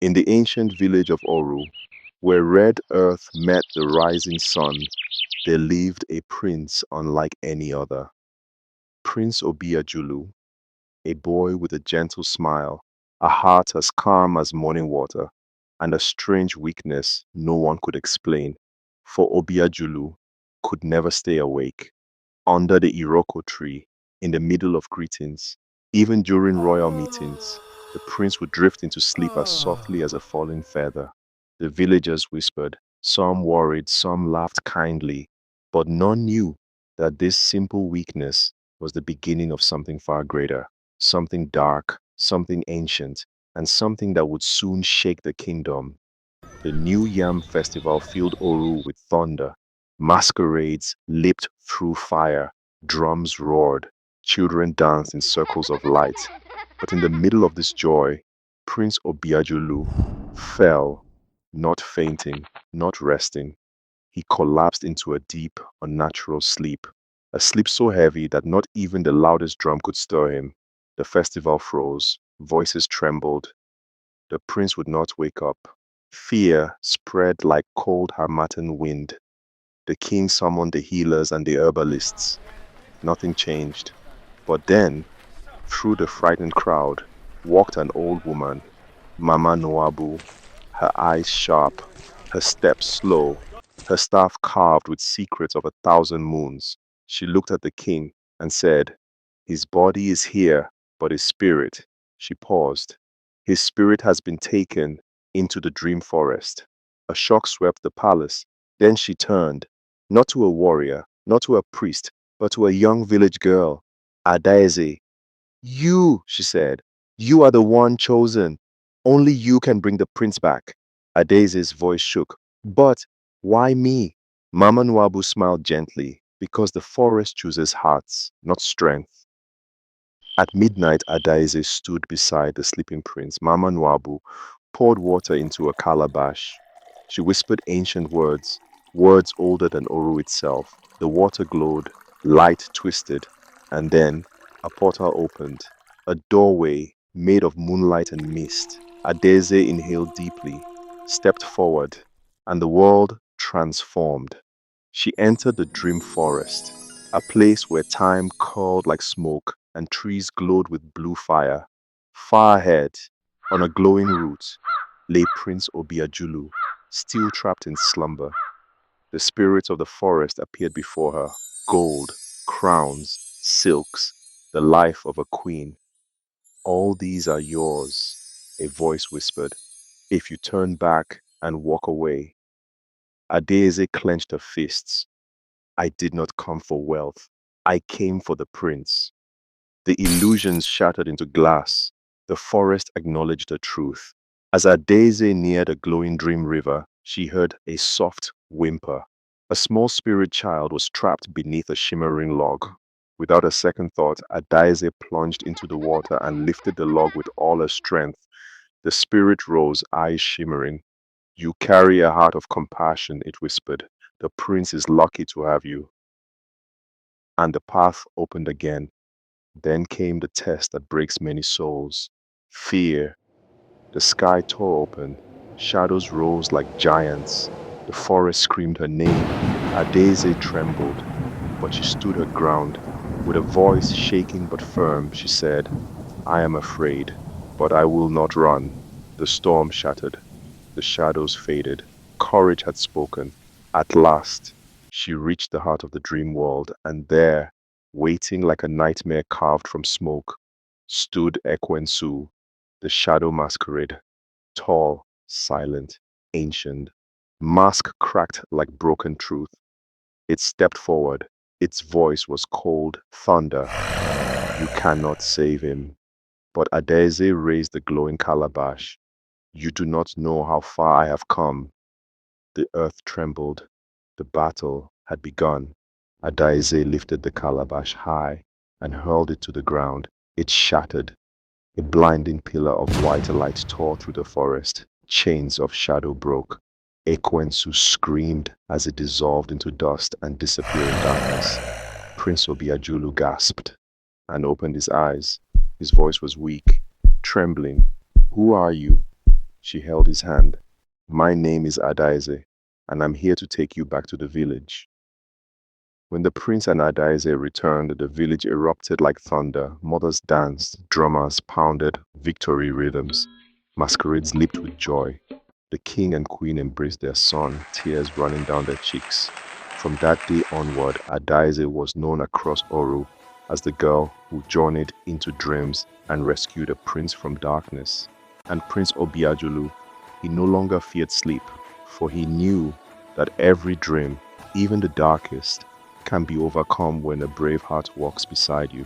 In the ancient village of Oru, where red earth met the rising sun, there lived a prince unlike any other. Prince Obiajulu, a boy with a gentle smile, a heart as calm as morning water, and a strange weakness no one could explain. For Obiajulu could never stay awake. Under the Iroko tree, in the middle of greetings, even during royal meetings, the prince would drift into sleep as softly as a falling feather. The villagers whispered, some worried, some laughed kindly, but none knew that this simple weakness was the beginning of something far greater, something dark, something ancient, and something that would soon shake the kingdom. The New Yam Festival filled Oru with thunder. Masquerades leaped through fire, drums roared, children danced in circles of light. But in the middle of this joy, Prince Obiajulu fell, not fainting, not resting. He collapsed into a deep, unnatural sleep, a sleep so heavy that not even the loudest drum could stir him. The festival froze, voices trembled. The prince would not wake up. Fear spread like cold Harmattan wind. The king summoned the healers and the herbalists. Nothing changed. But then, through the frightened crowd, walked an old woman, Mama Noabu, her eyes sharp, her steps slow, her staff carved with secrets of 1,000 moons. She looked at the king and said, his body is here, but his spirit. She paused. His spirit has been taken into the dream forest. A shock swept the palace. Then she turned, not to a warrior, not to a priest, but to a young village girl. Adaeze, you, she said, you are the one chosen. Only you can bring the prince back. Adeze's voice shook. But why me? Mama Nwabu smiled gently, because the forest chooses hearts, not strength. At midnight, Adaeze stood beside the sleeping prince. Mama Nwabu poured water into a calabash. She whispered ancient words, words older than Oru itself. The water glowed, light twisted, and then a portal opened, a doorway made of moonlight and mist. Adeze inhaled deeply, stepped forward, and the world transformed. She entered the dream forest, a place where time curled like smoke and trees glowed with blue fire. Far ahead, on a glowing route, lay Prince Obiajulu, still trapped in slumber. The spirits of the forest appeared before her, gold, crowns, silks, the life of a queen. All these are yours, a voice whispered, if you turn back and walk away. Adeze clenched her fists. I did not come for wealth. I came for the prince. The illusions shattered into glass. The forest acknowledged the truth. As Adeze neared a glowing dream river, she heard a soft whimper. A small spirit child was trapped beneath a shimmering log. Without a second thought, Adeze plunged into the water and lifted the log with all her strength. The spirit rose, eyes shimmering. You carry a heart of compassion, it whispered. The prince is lucky to have you. And the path opened again. Then came the test that breaks many souls. Fear. The sky tore open. Shadows rose like giants. The forest screamed her name. Adeze trembled, but she stood her ground. With a voice shaking but firm, she said, I am afraid, but I will not run. The storm shattered. The shadows faded. Courage had spoken. At last, she reached the heart of the dream world, and there, waiting like a nightmare carved from smoke, stood Ekwensu, the shadow masquerade, tall, silent, ancient, mask cracked like broken truth. It stepped forward. Its voice was cold thunder. You cannot save him. But Adeze raised the glowing calabash. You do not know how far I have come. The earth trembled. The battle had begun. Adaize lifted the calabash high and hurled it to the ground. It shattered. A blinding pillar of white light tore through the forest. Chains of shadow broke. Ekwensu screamed as it dissolved into dust and disappeared in darkness. Prince Obiajulu gasped and opened his eyes. His voice was weak, trembling. Who are you? She held his hand. My name is Adaize, and I'm here to take you back to the village. When the prince and Adaize returned, the village erupted like thunder. Mothers danced, drummers pounded victory rhythms. Masquerades leaped with joy. The king and queen embraced their son, tears running down their cheeks. From that day onward, Adaize was known across Oru as the girl who journeyed into dreams and rescued a prince from darkness. And Prince Obiajulu, he no longer feared sleep, for he knew that every dream, even the darkest, can be overcome when a brave heart walks beside you.